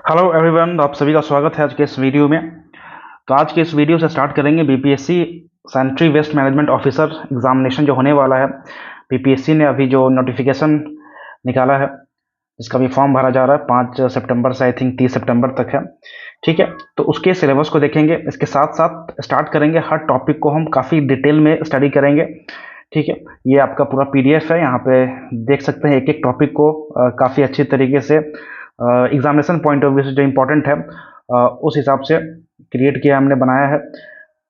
Hello everyone, आप सभी का स्वागत है आज के इस वीडियो में। तो आज के इस वीडियो से स्टार्ट करेंगे BPSC sanitary waste management officer examination जो होने वाला है। बीपीएससी ने अभी जो नोटिफिकेशन निकाला है, इसका भी फॉर्म भरा जा रहा है 5 सितंबर से आई थिंक 30 सितंबर तक है। ठीक है, तो उसके सिलेबस को देखेंगे, इसके साथ साथ स्टार्ट करेंगे हर टॉपिक को हम काफ़ी डिटेल में स्टडी करेंगे। ठीक है, ये आपका पूरा पीडीएफ है, यहाँ पे देख सकते हैं एक एक टॉपिक को काफ़ी अच्छी तरीके से एग्जामिनेशन पॉइंट ऑफ व्यू से जो इम्पोर्टेंट है उस हिसाब से क्रिएट किया हमने, बनाया है।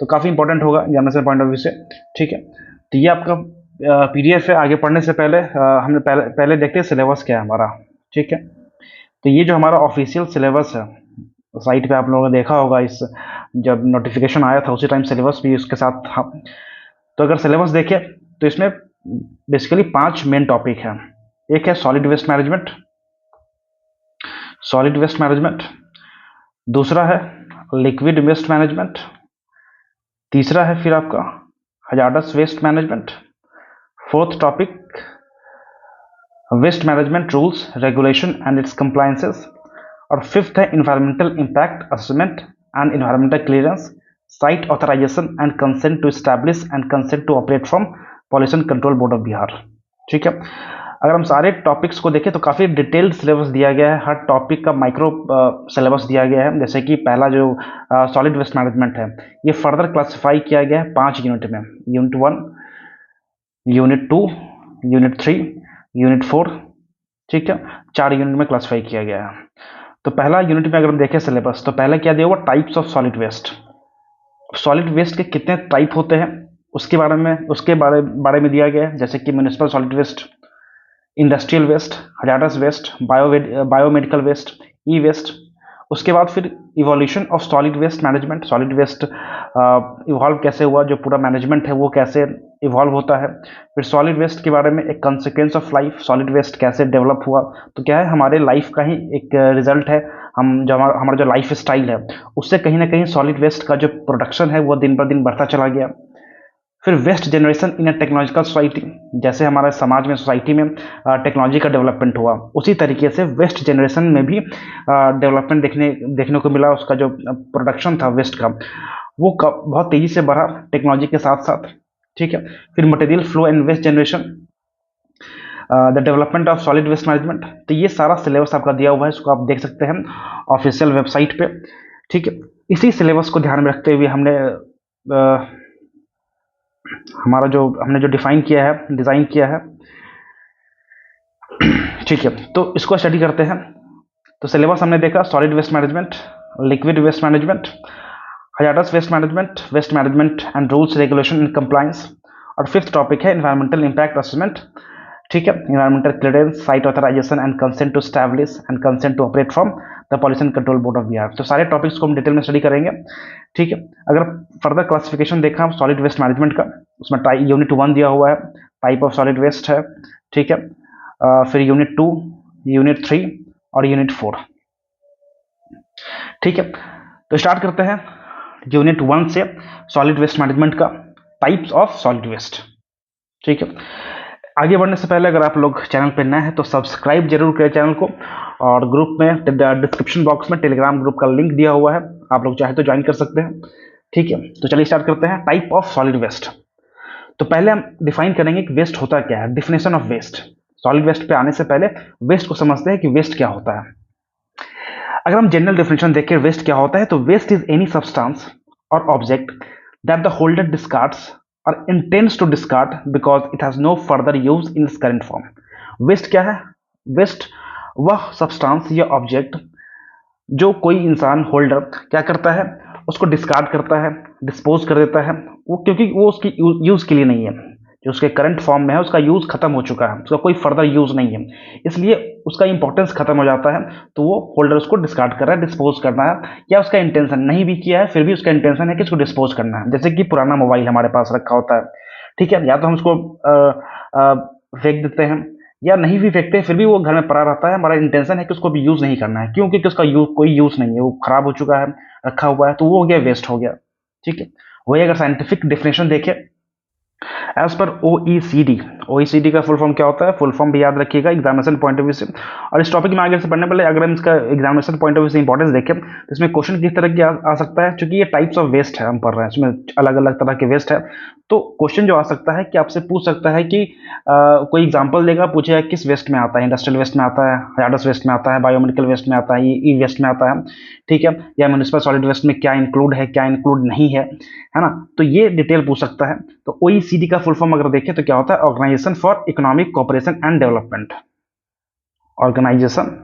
तो काफ़ी इंपॉर्टेंट होगा एग्जामिनेशन पॉइंट ऑफ व्यू से। ठीक है, तो ये आपका पीडीएफ है। आगे पढ़ने से पहले हमने पहले देखते हैं सिलेबस क्या है हमारा। ठीक है, तो ये जो हमारा ऑफिशियल सिलेबस है, साइट पे आप लोगों ने देखा होगा, इस जब नोटिफिकेशन आया था उसी टाइम सिलेबस भी उसके साथ था। तो अगर सिलेबस देखें तो इसमें बेसिकली 5 मेन टॉपिक है। एक है सॉलिड वेस्ट मैनेजमेंट, दूसरा है लिक्विड वेस्ट मैनेजमेंट, तीसरा है फिर आपका hazardous waste management, fourth topic waste management rules regulation and its compliances, और फिफ्थ है environmental impact assessment and environmental clearance, site authorisation and consent to establish and consent to operate from pollution control board of Bihar. ठीक है, अगर हम सारे topics को देखें तो काफ़ी डिटेल्ड सिलेबस दिया गया है, हर टॉपिक का माइक्रो सिलेबस दिया गया है। जैसे कि पहला जो सॉलिड वेस्ट मैनेजमेंट है, ये फर्दर क्लासिफाई किया गया है 5 यूनिट में, यूनिट 1, यूनिट 2, यूनिट 3, यूनिट 4। ठीक है, 4 यूनिट में क्लासिफाई किया गया है। तो पहला यूनिट में अगर हम देखें सिलेबस, तो पहले क्या दिया हुआ, types of solid waste. Solid waste के कितने टाइप होते हैं उसके बारे में दिया गया है। जैसे कि municipal solid waste, industrial waste, hazardous waste, biomedical waste, e waste. उसके बाद फिर evolution of solid waste management, solid waste evolve कैसे हुआ, जो पूरा मैनेजमेंट है वो कैसे इवॉल्व होता है। फिर सॉलिड वेस्ट के बारे में एक consequence of life, solid waste कैसे डेवलप हुआ। तो क्या है, हमारे लाइफ का ही एक रिजल्ट है। हम जो हमारा जो लाइफ स्टाइल है उससे कहीं ना कहीं सॉलिड वेस्ट का जो प्रोडक्शन है वो दिन ब दिन बढ़ता चला गया। फिर waste generation in a technological society, जैसे हमारे समाज में, सोसाइटी में टेक्नोलॉजी का डेवलपमेंट हुआ, उसी तरीके से वेस्ट जनरेशन में भी डेवलपमेंट देखने को मिला। उसका जो प्रोडक्शन था वेस्ट का, वो बहुत तेज़ी से बढ़ा टेक्नोलॉजी के साथ साथ। ठीक है, फिर material flow and waste generation, the development of solid waste management. तो ये सारा सिलेबस आपका दिया हुआ है, इसको आप देख सकते हैं ऑफिशियल वेबसाइट पे। ठीक है, इसी सिलेबस को ध्यान में रखते हुए हमने हमने जो डिफाइन किया है, डिज़ाइन किया है। ठीक है, तो इसको स्टडी करते हैं। तो सिलेबस हमने देखा, solid waste management, liquid waste management, hazardous waste management and rules regulation and compliance, और फिफ्थ टॉपिक है इन्वायरमेंटल इम्पैक्ट असेसमेंट। ठीक है, environmental clearance, site authorisation and consent to establish and consent to operate from the pollution control board of Bihar. तो सारे topics को हम detail में study करेंगे। ठीक है, अगर फर्दर क्लासिफिकेशन देखा सॉलिड वेस्ट मैनेजमेंट का, उसमें यूनिट 1 दिया हुआ है, टाइप ऑफ सॉलिड वेस्ट है। ठीक है, फिर यूनिट 2, यूनिट 3 और यूनिट 4। ठीक है, तो स्टार्ट करते हैं यूनिट 1 से, सॉलिड वेस्ट मैनेजमेंट का, टाइप्स ऑफ सॉलिड वेस्ट। ठीक है, आगे बढ़ने से पहले अगर आप लोग चैनल पर नए हैं तो सब्सक्राइब जरूर करें चैनल को, और ग्रुप में डिस्क्रिप्शन बॉक्स में टेलीग्राम ग्रुप का लिंक दिया हुआ है, आप लोग चाहे तो ज्वाइन कर सकते हैं। ठीक है, तो चलिए स्टार्ट करते हैं। टाइप ऑफ सॉलिड वेस्ट, तो पहले हम डिफाइन करेंगे कि वेस्ट होता क्या है, definition of waste. Solid waste पे आने से पहले वेस्ट को समझते हैं कि वेस्ट क्या होता है। अगर हम जनरल डेफिनेशन देखें वेस्ट क्या होता है, तो वेस्ट इज एनी सब्सटेंस और object that the holder discards और intends to discard because it has no further use in its current form. Waste क्या है? वेस्ट वह सब्सटेंस या ऑब्जेक्ट जो कोई इंसान होल्डर क्या करता है, उसको डिस्कार्ड करता है, डिस्पोज कर देता है, वो क्योंकि वो उसकी यूज के लिए नहीं है, जो उसके करंट फॉर्म में है उसका यूज खत्म हो चुका है, उसका कोई फर्दर यूज नहीं है, इसलिए उसका इंपॉर्टेंस खत्म हो जाता है, तो वो होल्डर उसको डिस्कार्ड कर रहा है, डिस्पोज करना है, या उसका इंटेंशन नहीं भी किया है फिर भी उसका इंटेंशन है कि इसको डिस्पोज करना है। जैसे कि पुराना मोबाइल हमारे पास रखा होता है, ठीक है, या तो हम उसको फेंक देते हैं या नहीं भी फेंकते फिर भी वो घर में पड़ा रहता है, हमारा इंटेंशन है कि उसको भी यूज नहीं करना है, क्योंकि उसका कोई यूज नहीं है, वो खराब हो चुका है, रखा हुआ है, तो वो हो गया वेस्ट हो गया। ठीक है, वही अगर साइंटिफिक डेफिनेशन देखें, एज पर OECD, OECD का फुल फॉर्म क्या होता है, फुल फॉर्म भी याद रखिएगा एग्जामिनेशन पॉइंट ऑफ व्यू से। और इस टॉपिक में आगे से पढ़ने पहले अगर हम इसका एग्जामिनेशन पॉइंट ऑफ व्यू से इंपॉर्टेंस देखें तो इसमें क्वेश्चन किस तरह की आ सकता है, क्योंकि ये टाइप्स ऑफ वेस्ट है हम पढ़ रहे हैं, इसमें अलग अलग तरह के वेस्ट है। तो क्वेश्चन जो आ सकता है कि आपसे पूछ सकता है कि कोई एग्जाम्पल देगा, पूछेगा किस वेस्ट में आता है, इंडस्ट्रियल वेस्ट में आता है, हैजार्डस वेस्ट में आता है, बायोमेडिकल वेस्ट में आता है, ई वेस्ट में आता है, ठीक है, या म्युनिसिपल सॉलिड वेस्ट में क्या इंक्लूड है, क्या इंक्लूड नहीं है ना। तो ये डिटेल पूछ सकता है। तो OECD का फुल फॉर्म अगर देखें तो क्या होता है, organisation for economic cooperation and development. Organisation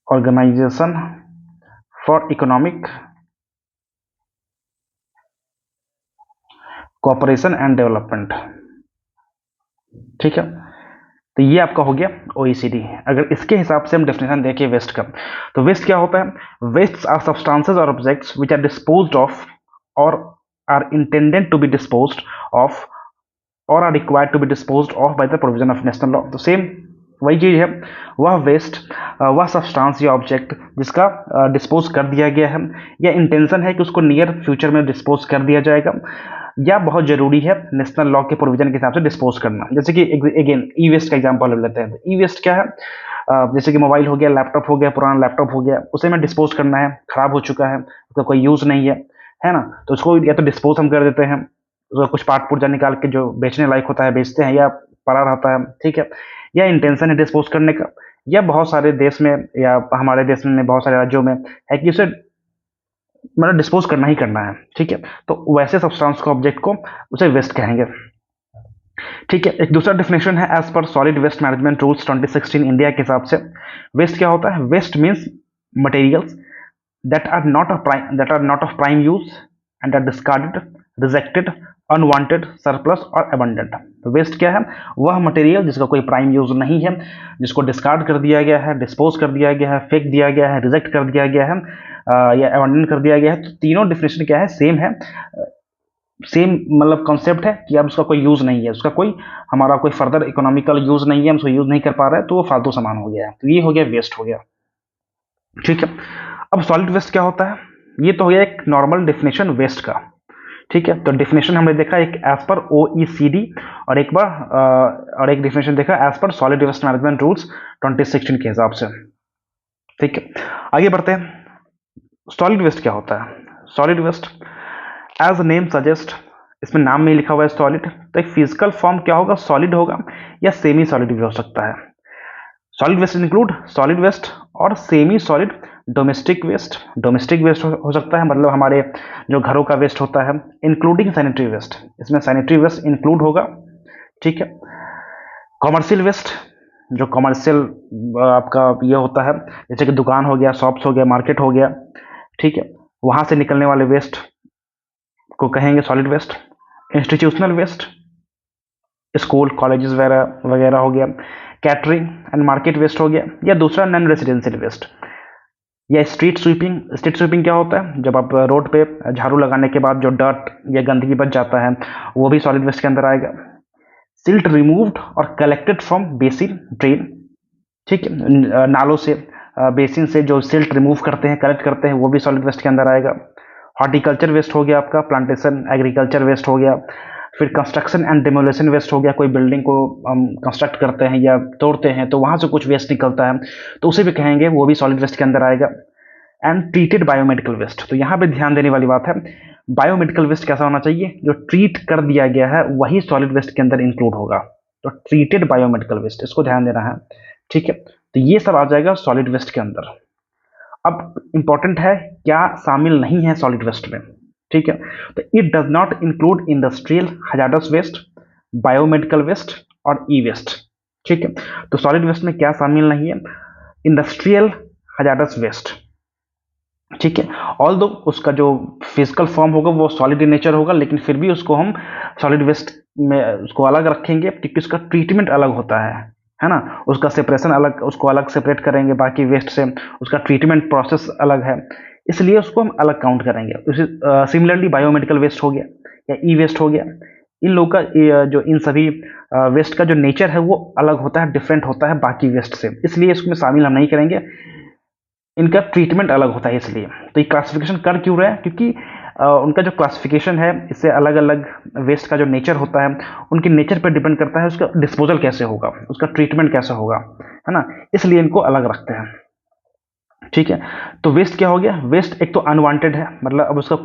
organisation for economic cooperation and development, ठीक है। तो ये आपका हो गया OECD। अगर इसके हिसाब से हम डेफिनेशन देखें वेस्ट का, तो वेस्ट क्या होता है, वेस्ट आर सब्सटेंसेस और objects which are disposed of और are intended to be disposed of और are required to be disposed of by the provision of national law. तो सेम वही चीज है, वह वेस्ट, वह सब्सटेंस या ऑब्जेक्ट जिसका डिस्पोज कर दिया गया है या इंटेंशन है कि उसको नियर फ्यूचर में डिस्पोज कर दिया जाएगा, या बहुत जरूरी है नेशनल लॉ के प्रोविजन के हिसाब से डिस्पोज करना। जैसे कि अगेन ई वेस्ट का एग्जांपल ले लेते हैं। ई वेस्ट क्या है, जैसे कि मोबाइल हो गया, लैपटॉप हो गया, पुराना लैपटॉप हो गया, उसे हमें डिस्पोज करना है, खराब हो चुका है, उसका कोई यूज नहीं है ना, तो उसको या तो डिस्पोज हम कर देते हैं, उसका कुछ पार्ट पुर्जा निकाल के जो बेचने लायक होता है बेचते हैं, या पड़ा रहता है, ठीक है, या इंटेंशन है डिस्पोज करने का, या बहुत सारे देश में या हमारे देश में बहुत सारे राज्यों में है कि उसे मतलब डिस्पोज करना ही करना है, ठीक है। तो वैसे सब्सटेंस को, ऑब्जेक्ट को, उसे वेस्ट कहेंगे, ठीक है। एक दूसरा डेफिनेशन है as per solid waste management rules 2016 India के हिसाब से। वेस्ट क्या होता है, waste means materials that are not of prime use and are discarded, rejected, unwanted, surplus और abundant। तो वेस्ट क्या है, वह मटेरियल जिसका कोई प्राइम यूज नहीं है, जिसको डिस्कार्ड कर दिया गया है, डिस्पोज कर दिया गया है, फेंक दिया गया है, रिजेक्ट कर दिया गया है, या अबंडन कर दिया गया है। तो तीनों डिफिनेशन क्या है, सेम है, सेम मतलब कॉन्सेप्ट है कि अब उसका कोई यूज नहीं है, उसका कोई हमारा कोई फर्दर इकोनॉमिकल यूज नहीं है, हम उसको यूज नहीं कर पा रहे हैं, तो वो फालतू सामान हो गया है। तो ये हो गया वेस्ट हो गया, ठीक है। अब सॉलिड वेस्ट क्या होता है, ये तो हो गया एक नॉर्मल डेफिनेशन वेस्ट का, ठीक है। तो डेफिनेशन हमने देखा एक एज पर OECD और और एक डेफिनेशन देखा as per solid waste management rules 2016 के हिसाब से, ठीक है। आगे बढ़ते हैं, सॉलिड वेस्ट क्या होता है। Solid waste as name suggest, इसमें नाम में लिखा हुआ है सॉलिड, तो एक फिजिकल फॉर्म क्या होगा, सॉलिड होगा या सेमी सॉलिड भी हो सकता है। Solid waste include solid waste और semi solid domestic waste. Domestic waste हो सकता है, मतलब हमारे जो घरों का वेस्ट होता है, इंक्लूडिंग सैनिटरी वेस्ट, इसमें सैनिटरी वेस्ट इंक्लूड होगा, ठीक है। कॉमर्शियल वेस्ट, जो कॉमर्शियल आपका ये होता है, जैसे कि दुकान हो गया, शॉप्स हो गया, मार्केट हो गया, ठीक है, वहां से निकलने वाले वेस्ट को कहेंगे solid waste. Institutional waste, school colleges वगैरह वगैरह हो गया। कैटरिंग एंड मार्केट वेस्ट हो गया, या दूसरा नॉन रेसिडेंशियल वेस्ट। या स्ट्रीट स्वीपिंग, स्ट्रीट स्वीपिंग क्या होता है, जब आप रोड पे झाड़ू लगाने के बाद जो डर्ट या गंदगी बच जाता है, वो भी सॉलिड वेस्ट के अंदर आएगा। सिल्ट रिमूव्ड और कलेक्टेड फ्रॉम बेसिन ड्रेन, ठीक है, नालों से, बेसिन से जो सिल्ट रिमूव करते हैं, कलेक्ट करते हैं, वो भी सॉलिड वेस्ट के अंदर आएगा। हॉर्टिकल्चर वेस्ट हो गया आपका, प्लांटेशन एग्रीकल्चर वेस्ट हो गया। फिर कंस्ट्रक्शन एंड डिमोलेशन वेस्ट हो गया, कोई बिल्डिंग को हम कंस्ट्रक्ट करते हैं या तोड़ते हैं तो वहां से कुछ वेस्ट निकलता है, तो उसे भी कहेंगे, वो भी सॉलिड वेस्ट के अंदर आएगा। एंड ट्रीटेड बायोमेडिकल वेस्ट, तो यहाँ पे ध्यान देने वाली बात है, बायोमेडिकल वेस्ट कैसा होना चाहिए, जो ट्रीट कर दिया गया है वही सॉलिड वेस्ट के अंदर इंक्लूड होगा। तो ट्रीटेड बायोमेडिकल वेस्ट, इसको ध्यान देना है, ठीक है। तो ये सब आ जाएगा सॉलिड वेस्ट के अंदर। अब इंपॉर्टेंट है क्या शामिल नहीं है सॉलिड वेस्ट में, ठीक है। तो it does not include industrial hazardous waste, biomedical waste और ई वेस्ट, ठीक है। तो सॉलिड वेस्ट में क्या शामिल नहीं है, इंडस्ट्रियल हजार्डस वेस्ट, ठीक है। ऑल दो उसका जो फिजिकल फॉर्म होगा वो सॉलिड इन नेचर होगा, लेकिन फिर भी उसको हम सॉलिड वेस्ट में उसको अलग रखेंगे क्योंकि उसका ट्रीटमेंट अलग होता है ना, उसका सेपरेशन अलग, उसको अलग सेपरेट करेंगे बाकी वेस्ट से, उसका ट्रीटमेंट प्रोसेस अलग है, इसलिए उसको हम अलग काउंट करेंगे। सिमिलरली बायोमेडिकल वेस्ट हो गया या ई वेस्ट हो गया, इन लोगों का जो इन सभी वेस्ट का जो नेचर है वो अलग होता है, डिफरेंट होता है बाकी वेस्ट से, इसलिए इसमें शामिल हम नहीं करेंगे, इनका ट्रीटमेंट अलग होता है इसलिए। तो ये क्लासिफिकेशन कर क्यों रहे हैं, क्योंकि उनका जो क्लासिफिकेशन है इससे अलग अलग वेस्ट का जो नेचर होता है उनके नेचर पर डिपेंड करता है उसका डिस्पोजल कैसे होगा, उसका ट्रीटमेंट कैसे होगा, है ना, इसलिए इनको अलग रखते हैं। ठीक है, तो वेस्ट क्या हो गया, वेस्ट एक तो अनवांटेड है, मतलब अब उसका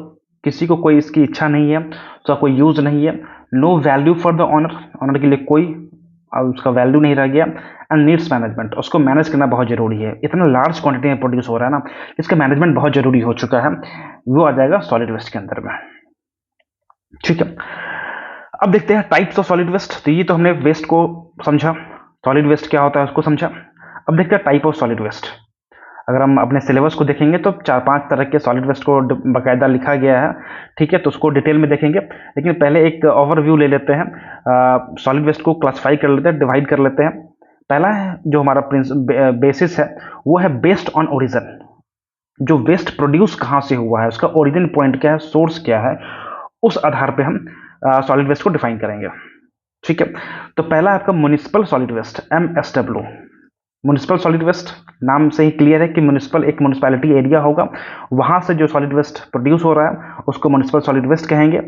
किसी को कोई इसकी इच्छा नहीं है, उसका कोई यूज नहीं है, no value for the owner, owner के लिए कोई उसका वैल्यू नहीं रह गया, एंड नीड्स मैनेजमेंट, उसको मैनेज करना बहुत जरूरी है, इतना लार्ज क्वांटिटी में प्रोड्यूस हो रहा है ना, इसका मैनेजमेंट बहुत जरूरी हो चुका है, वो आ जाएगा सॉलिड वेस्ट के अंदर में। ठीक है, अब देखते हैं टाइप्स ऑफ सॉलिड वेस्ट। तो ये तो हमने वेस्ट को समझा, सॉलिड वेस्ट क्या होता है उसको समझा। अब देखते हैं टाइप ऑफ सॉलिड वेस्ट। अगर हम अपने सिलेबस को देखेंगे तो 4-5 तरह के सॉलिड वेस्ट को बाकायदा लिखा गया है। ठीक है, तो उसको डिटेल में देखेंगे, लेकिन पहले एक ओवरव्यू ले लेते हैं, सॉलिड वेस्ट को क्लासिफाई कर लेते हैं, डिवाइड कर लेते हैं। पहला है जो हमारा बेसिस है वो है बेस्ड ऑन ओरिजिन, जो वेस्ट प्रोड्यूस कहाँ से हुआ है, उसका ओरिजिन पॉइंट क्या है, सोर्स क्या है, उस आधार पे हम सॉलिड वेस्ट को डिफाइन करेंगे। ठीक है, तो पहला है आपका municipal solid waste, MSW। Municipal solid waste नाम से ही क्लियर है कि म्युनिसिपल एक म्युनिसिपैलिटी एरिया होगा, वहां से जो सॉलिड वेस्ट प्रोड्यूस हो रहा है उसको म्युनिसिपल सॉलिड वेस्ट कहेंगे।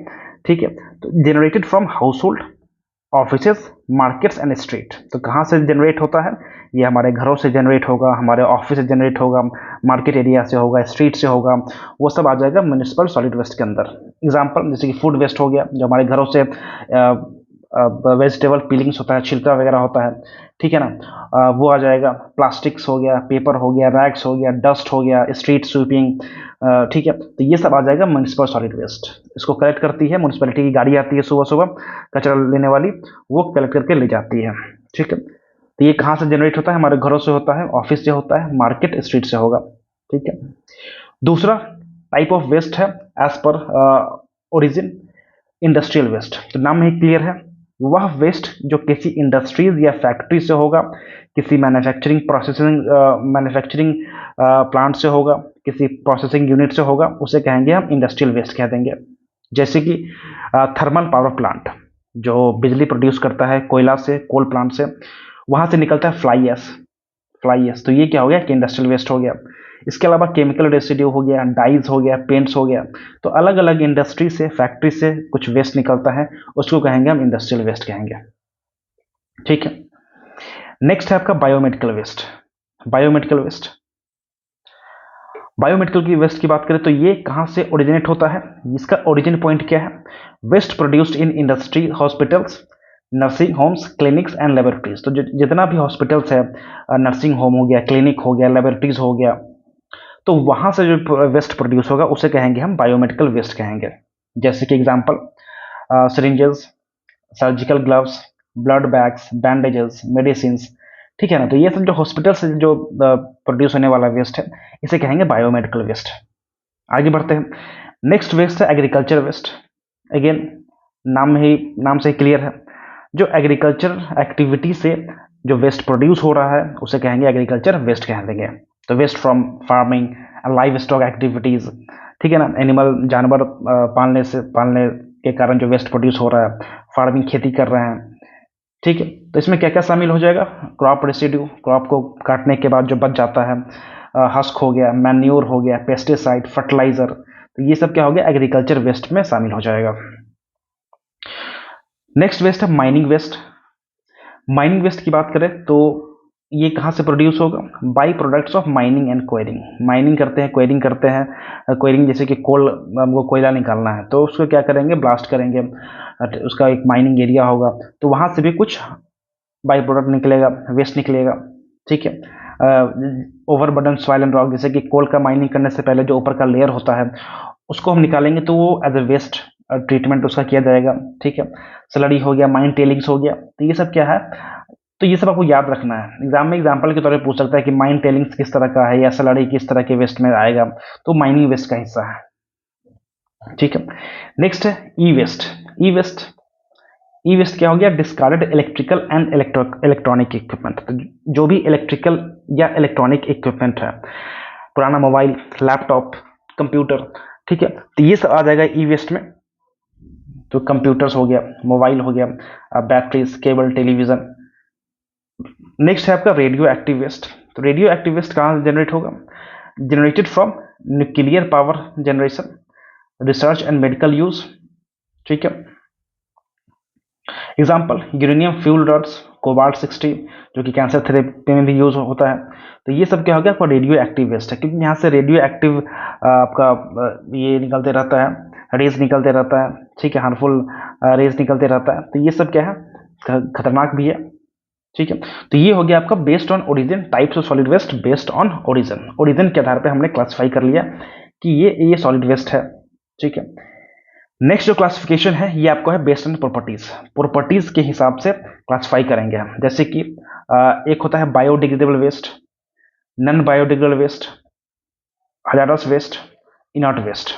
ठीक है, तो generated from house hold, offices, markets and street. तो कहाँ से जनरेट होता है, ये हमारे घरों से जनरेट होगा, हमारे ऑफिस से जनरेट होगा, मार्केट एरिया से होगा, स्ट्रीट से होगा, वो सब आ जाएगा म्युनिसिपल सॉलिड वेस्ट के अंदर। एग्जांपल जैसे कि फूड वेस्ट हो गया, जो हमारे घरों से वेजिटेबल पीलिंग्स होता है, छिलका वगैरह होता है, ठीक है ना, वो आ जाएगा। प्लास्टिक्स हो गया, पेपर हो गया, रैग्स हो गया, डस्ट हो गया, स्ट्रीट स्वीपिंग, ठीक है, तो ये सब आ जाएगा म्युनिसिपल सॉलिड वेस्ट। इसको कलेक्ट करती है म्युनिसिपैलिटी की गाड़ी, आती है सुबह सुबह कचरा लेने वाली, वो कलेक्ट करके ले जाती है। ठीक है, तो ये कहाँ से जनरेट होता है, हमारे घरों से होता है, ऑफिस से होता है, मार्केट स्ट्रीट से होगा। ठीक है, दूसरा टाइप ऑफ वेस्ट है as per origin industrial waste. तो नाम में ही क्लियर है, वह वेस्ट जो किसी इंडस्ट्रीज या फैक्ट्री से होगा, किसी मैन्युफैक्चरिंग प्लांट से होगा, किसी प्रोसेसिंग यूनिट से होगा, उसे कहेंगे हम इंडस्ट्रियल वेस्ट कह देंगे। जैसे कि थर्मल पावर प्लांट जो बिजली प्रोड्यूस करता है कोयला से, कोल प्लांट से, वहां से निकलता है फ्लाई एश, तो ये क्या हो गया कि इंडस्ट्रियल वेस्ट हो गया। इसके अलावा केमिकल रेसिड्यू हो गया, डाइज हो गया, पेंट्स हो गया, तो अलग अलग इंडस्ट्री से, फैक्ट्री से कुछ वेस्ट निकलता है, उसको कहेंगे हम इंडस्ट्रियल वेस्ट कहेंगे। ठीक है, नेक्स्ट है आपका biomedical waste. Biomedical waste, biomedical की वेस्ट की बात करें तो ये कहाँ से ओरिजिनेट होता है, इसका ओरिजिन पॉइंट क्या है, waste produced in industry, hospitals, nursing homes, clinics and laboratories. तो जितना भी हॉस्पिटल्स है, नर्सिंग होम हो गया, क्लिनिक हो गया, लेबोरेटरीज हो गया, तो वहां से जो वेस्ट प्रोड्यूस होगा उसे कहेंगे हम बायोमेडिकल वेस्ट कहेंगे। जैसे कि example syringes, surgical gloves, blood bags, bandages, medicine, ठीक है ना, तो ये सब जो हॉस्पिटल से जो प्रोड्यूस होने वाला वेस्ट है इसे कहेंगे बायोमेडिकल वेस्ट। आगे बढ़ते हैं, नेक्स्ट वेस्ट है एग्रीकल्चर वेस्ट। अगेन नाम से क्लियर है, जो एग्रीकल्चर एक्टिविटी से जो वेस्ट प्रोड्यूस हो रहा है उसे कहेंगे एग्रीकल्चर वेस्ट कह देंगे। तो waste from farming and livestock activities, ठीक है ना, एनिमल जानवर पालने के कारण जो वेस्ट प्रोड्यूस हो रहा है, फार्मिंग खेती कर रहे हैं, ठीक है, तो इसमें क्या क्या शामिल हो जाएगा, क्रॉप रेसिड्यू, क्रॉप को काटने के बाद जो बच जाता है, हस्क हो गया, मैन्योर हो गया, पेस्टिसाइड, फर्टिलाइजर, तो ये सब क्या हो गया एग्रीकल्चर वेस्ट में शामिल हो जाएगा। नेक्स्ट वेस्ट है माइनिंग वेस्ट। माइनिंग वेस्ट की बात करें तो ये कहाँ से प्रोड्यूस होगा, by products of mining and quarrying. Mining करते हैं, क्वेरिंग करते हैं, क्वेरिंग जैसे कि हमको कोयला निकालना है तो उसको क्या करेंगे, ब्लास्ट करेंगे, उसका एक माइनिंग एरिया होगा, तो वहाँ से भी कुछ बाई प्रोडक्ट निकलेगा, वेस्ट निकलेगा। ठीक है, ओवरबर्डन सॉइल एंड रॉक, जैसे कि कोल का माइनिंग करने से पहले जो ऊपर का लेयर होता है उसको हम निकालेंगे तो वो एज ए वेस्ट ट्रीटमेंट उसका किया जाएगा। ठीक है, स्लरी हो गया, माइन टेलिंग्स हो गया, तो ये सब क्या है, तो ये सब आपको याद रखना है। एग्जाम में एग्जाम्पल के तौर पे पूछ सकता है कि माइन टेलिंग्स किस तरह का है या स्लरी किस तरह के वेस्ट में आएगा, तो माइनिंग वेस्ट का हिस्सा है। ठीक है, नेक्स्ट है ई वेस्ट। ई वेस्ट क्या हो गया, discarded electrical and electronic equipment. तो जो भी इलेक्ट्रिकल या इलेक्ट्रॉनिक इक्विपमेंट है, पुराना मोबाइल, लैपटॉप, कंप्यूटर, ठीक है, तो ये सब आ जाएगा ई वेस्ट में। तो कंप्यूटर्स हो गया, मोबाइल हो गया, बैटरीज, केबल, टेलीविजन। नेक्स्ट है आपका रेडियो एक्टिव वेस्ट। तो रेडियो एक्टिव वेस्ट कहाँ जनरेट होगा, generated from nuclear power generation, research and medical use, ठीक है। Example uranium fuel rods, cobalt 60 जो कि कैंसर थेरेपी में भी यूज होता है। तो ये सब क्या हो गया आपका रेडियो एक्टिव वेस्ट है, क्योंकि यहाँ से रेडियो एक्टिव आपका ये निकलते रहता है, रेज निकलते रहता है, ठीक है, हार्मफुल रेज निकलते रहता है। तो ये सब क्या है, खतरनाक भी है, ठीक है। तो ये हो गया आपका based on origin, types of solid waste based on origin. Origin के आधार पर हमने क्लासिफाई कर लिया कि ये सॉलिड वेस्ट है, ठीक है। नेक्स्ट जो क्लासिफिकेशन है ये आपको है बेस्ड ऑन प्रॉपर्टीज, प्रॉपर्टीज के हिसाब से क्लासिफाई करेंगे हम। जैसे कि एक होता है biodegradable waste, non biodegradable waste, hazardous waste, inert waste,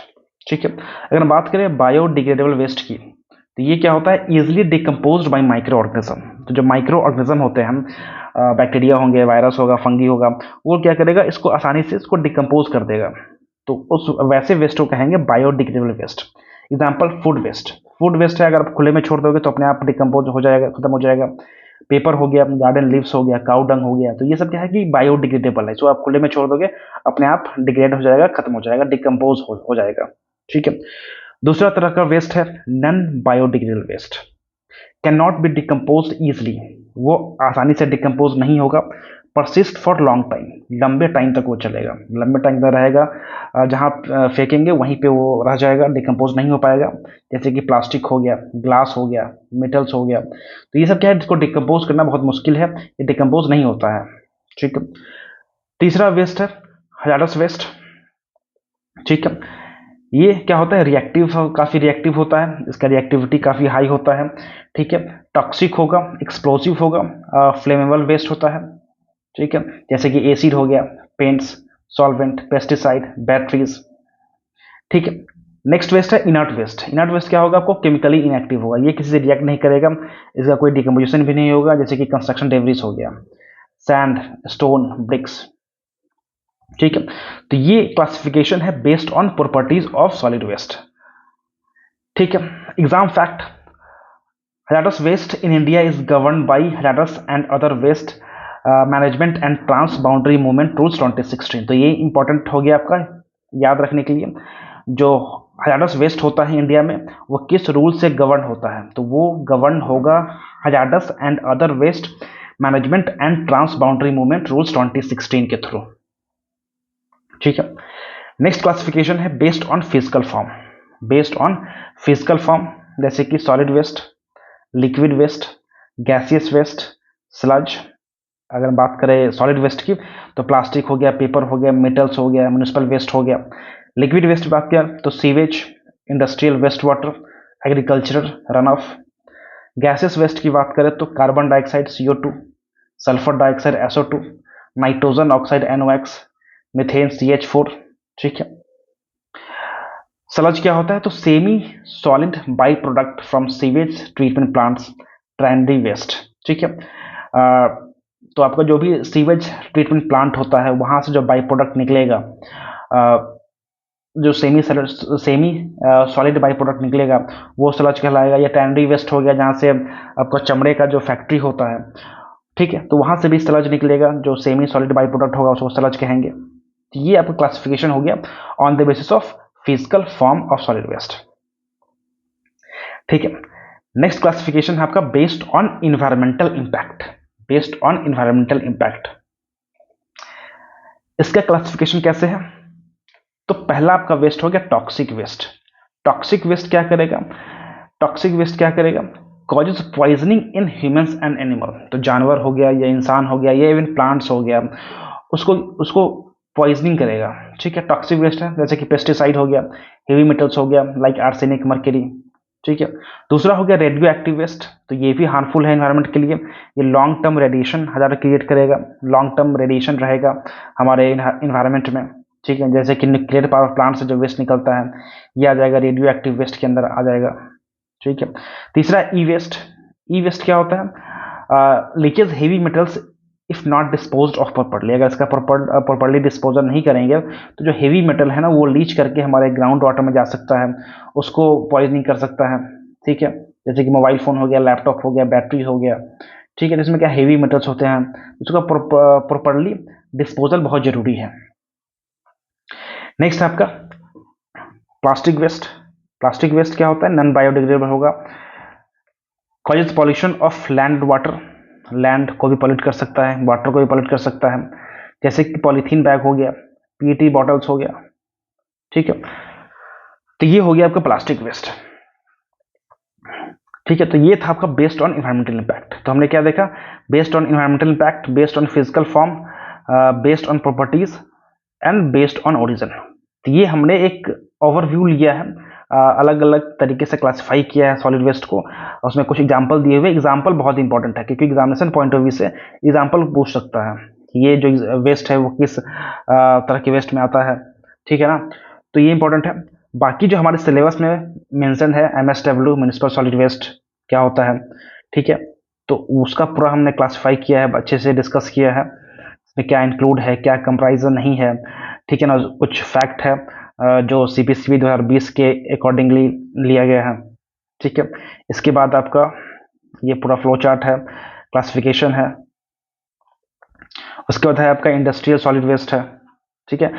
ठीक है। अगर हम बात करें बायोडिग्रेडेबल वेस्ट की, तो ये क्या होता है, easily decompose by micro organism. तो जो माइक्रो ऑर्गेनिज्म होते हैं, बैक्टीरिया होंगे, वायरस होगा, फंगी होगा, वो क्या करेगा, इसको आसानी से इसको डिकम्पोज कर देगा। तो उस वैसे वेस्ट को कहेंगे biodegradable waste. Example food waste, food waste है, अगर आप खुले में छोड़ दोगे तो अपने आप डिकम्पोज हो जाएगा, खत्म हो जाएगा। पेपर हो गया, गार्डन लीव्स हो गया, काउ डंग हो गया, तो ये सब क्या है कि बायोडिग्रेडेबल है, जो आप खुले में छोड़ दोगे अपने आप डिग्रेड हो जाएगा, खत्म हो जाएगा, डिकम्पोज हो जाएगा, ठीक है। दूसरा तरह का वेस्ट है non biodegradable waste, can not be decompose easily, वो आसानी से डिकम्पोज नहीं होगा। परसिस्ट फॉर लॉन्ग टाइम, लंबे टाइम तक वो चलेगा, लंबे टाइम तक रहेगा, जहाँ फेंकेंगे वहीं पे वो रह जाएगा, डिकम्पोज नहीं हो पाएगा। जैसे कि प्लास्टिक हो गया, ग्लास हो गया, मेटल्स हो गया, तो ये सब क्या है, जिसको डिकम्पोज करना बहुत मुश्किल है, ये डिकम्पोज नहीं होता है, ठीक है। तीसरा वेस्ट है हजारस वेस्ट, ठीक है। ये क्या होता है, रिएक्टिव, काफ़ी रिएक्टिव होता है, इसका रिएक्टिविटी काफ़ी हाई होता है, ठीक है। टॉक्सिक होगा, एक्सप्लोसिव होगा, फ्लेमेबल वेस्ट होता है, ठीक है। जैसे कि एसिड हो गया, पेंट्स, सॉल्वेंट, पेस्टिसाइड, बैटरीज, ठीक है। नेक्स्ट वेस्ट है इनर्ट वेस्ट। इनर्ट वेस्ट क्या होगा, आपको केमिकली इनएक्टिव होगा, ये किसी से रिएक्ट नहीं करेगा, इसका कोई डिकम्पोजिशन भी नहीं होगा। जैसे कि कंस्ट्रक्शन डेब्रिस हो गया, सैंड, स्टोन, ब्रिक्स, ठीक है। तो ये क्लासिफिकेशन है based on properties of solid waste, ठीक है। Exam fact, hazardous waste in India is governed by hazardous and other waste management and transboundary movement rules 2016। तो ये इंपॉर्टेंट हो गया आपका याद रखने के लिए। जो हजारडस वेस्ट होता है इंडिया में, वो किस रूल से गवर्न होता है, तो वो गवर्न होगा hazardous and other waste management and transboundary movement rules 2016 के थ्रू, ठीक है। नेक्स्ट क्लासिफिकेशन है based on physical form, based on physical form, जैसे कि solid waste, liquid waste, gaseous waste, sludge. अगर बात करें सॉलिड वेस्ट की, तो प्लास्टिक हो गया, पेपर हो गया, मेटल्स हो गया, म्यूनिसिपल वेस्ट हो गया। लिक्विड वेस्ट की बात करें तो sewage, industrial waste water, agricultural run off. Gases waste की बात करें तो carbon dioxide CO2, sulphur dioxide SO2, nitrogen oxide NOx, methane CH4, ठीक है। स्लज क्या होता है, तो semi solid by product from sewage treatment plants, trendy waste, ठीक है। तो आपका जो भी सीवेज ट्रीटमेंट प्लांट होता है, वहां से जो बाई प्रोडक्ट निकलेगा, जो सेमी सॉलिड बाई प्रोडक्ट निकलेगा, वो स्लज कहलाएगा। या ट्रेंडी वेस्ट हो गया, जहाँ से आपका चमड़े का जो फैक्ट्री होता है, ठीक है, तो वहां से भी स्लज निकलेगा, जो सेमी सॉलिड बाई प्रोडक्ट होगा उसको स्लज कहेंगे। तो ये आपका क्लासिफिकेशन हो गया on the basis of physical form of solid waste, ठीक है। नेक्स्ट क्लासिफिकेशन है आपका based on environmental impact, based on environmental impact. इसका क्लासिफिकेशन कैसे है, तो पहला आपका वेस्ट हो गया टॉक्सिक वेस्ट। टॉक्सिक वेस्ट क्या करेगा, टॉक्सिक वेस्ट क्या करेगा, causes poisoning in humans and animal. तो जानवर हो गया, या इंसान हो गया, या इवन प्लांट्स हो गया, उसको उसको पॉइजनिंग करेगा, ठीक है। टॉक्सिक वेस्ट है, जैसे कि पेस्टिसाइड हो गया, हेवी मेटल्स हो गया लाइक आर्सेनिक, मर्क्यूरी, ठीक है। दूसरा हो गया रेडियो एक्टिव वेस्ट, तो ये भी हार्मफुल है एनवायरनमेंट के लिए। ये लॉन्ग टर्म रेडिएशन हज़ार क्रिएट करेगा, लॉन्ग टर्म रेडिएशन रहेगा हमारे इन्वायरमेंट में, ठीक है। जैसे कि न्यूक्लियर पावर प्लांट से जो वेस्ट निकलता है, ये आ जाएगा रेडियो एक्टिव वेस्ट के अंदर आ जाएगा, ठीक है। तीसरा ई वेस्ट। ई वेस्ट क्या होता है, leakage heavy metals if not disposed of properly. अगर इसका प्रॉपर्ली डिस्पोजल नहीं करेंगे, तो जो हेवी मेटल है ना, वो लीच करके हमारे ग्राउंड वाटर में जा सकता है, उसको पॉइजनिंग कर सकता है, ठीक है। जैसे कि मोबाइल फोन हो गया, लैपटॉप हो गया, बैटरी हो गया, ठीक है। जिसमें क्या हेवी मेटल्स होते हैं, उसका प्रॉपर्ली डिस्पोजल बहुत जरूरी है। नेक्स्ट आपका प्लास्टिक वेस्ट क्या होता है, नॉन बायोडिग्रेडेबल होगा। Causes pollution of land water, land को भी पॉल्यूट कर सकता है, वाटर को भी पॉल्यूट कर सकता है, जैसे कि पॉलीथीन बैग हो गया, पीईटी बॉटल्स हो गया, ठीक है। तो ये हो गया आपका प्लास्टिक वेस्ट, ठीक है। तो ये था आपका बेस्ड ऑन इन्वायरमेंटल इम्पैक्ट। तो हमने क्या देखा, based on environmental impact, based on physical form, based on properties and based on origin. तो ये हमने एक ओवरव्यू लिया है, अलग अलग तरीके से क्लासिफाई किया है सॉलिड वेस्ट को। उसमें कुछ एग्जाम्पल दिए हुए, एग्जाम्पल बहुत इंपॉर्टेंट है क्योंकि एग्जामिनेशन पॉइंट ऑफ व्यू से एग्जाम्पल पूछ सकता है कि ये जो वेस्ट है वो किस तरह के वेस्ट में आता है, ठीक है ना। तो ये इंपॉर्टेंट है। बाकी जो हमारे सिलेबस में मेंशन है MSW म्युनिसिपल सॉलिड वेस्ट क्या होता है, ठीक है, तो उसका पूरा हमने क्लासिफाई किया है, अच्छे से डिस्कस किया है, इसमें क्या इंक्लूड है, क्या कंप्राइजन नहीं है, ठीक है ना। कुछ फैक्ट है जो CPCB 2020 के अकॉर्डिंगली लिया गया है, ठीक है। इसके बाद आपका ये पूरा फ्लो चार्ट है, क्लासिफिकेशन है, उसके बाद है आपका इंडस्ट्रियल सॉलिड वेस्ट है, ठीक है।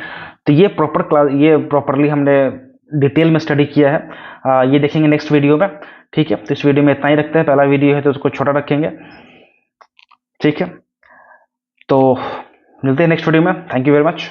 तो ये प्रॉपरली हमने डिटेल में स्टडी किया है, ये देखेंगे नेक्स्ट वीडियो में, ठीक है। तो इस वीडियो में इतना ही रखते हैं, पहला वीडियो है तो उसको छोटा रखेंगे, ठीक है। तो मिलते हैं नेक्स्ट वीडियो में, थैंक यू वेरी मच।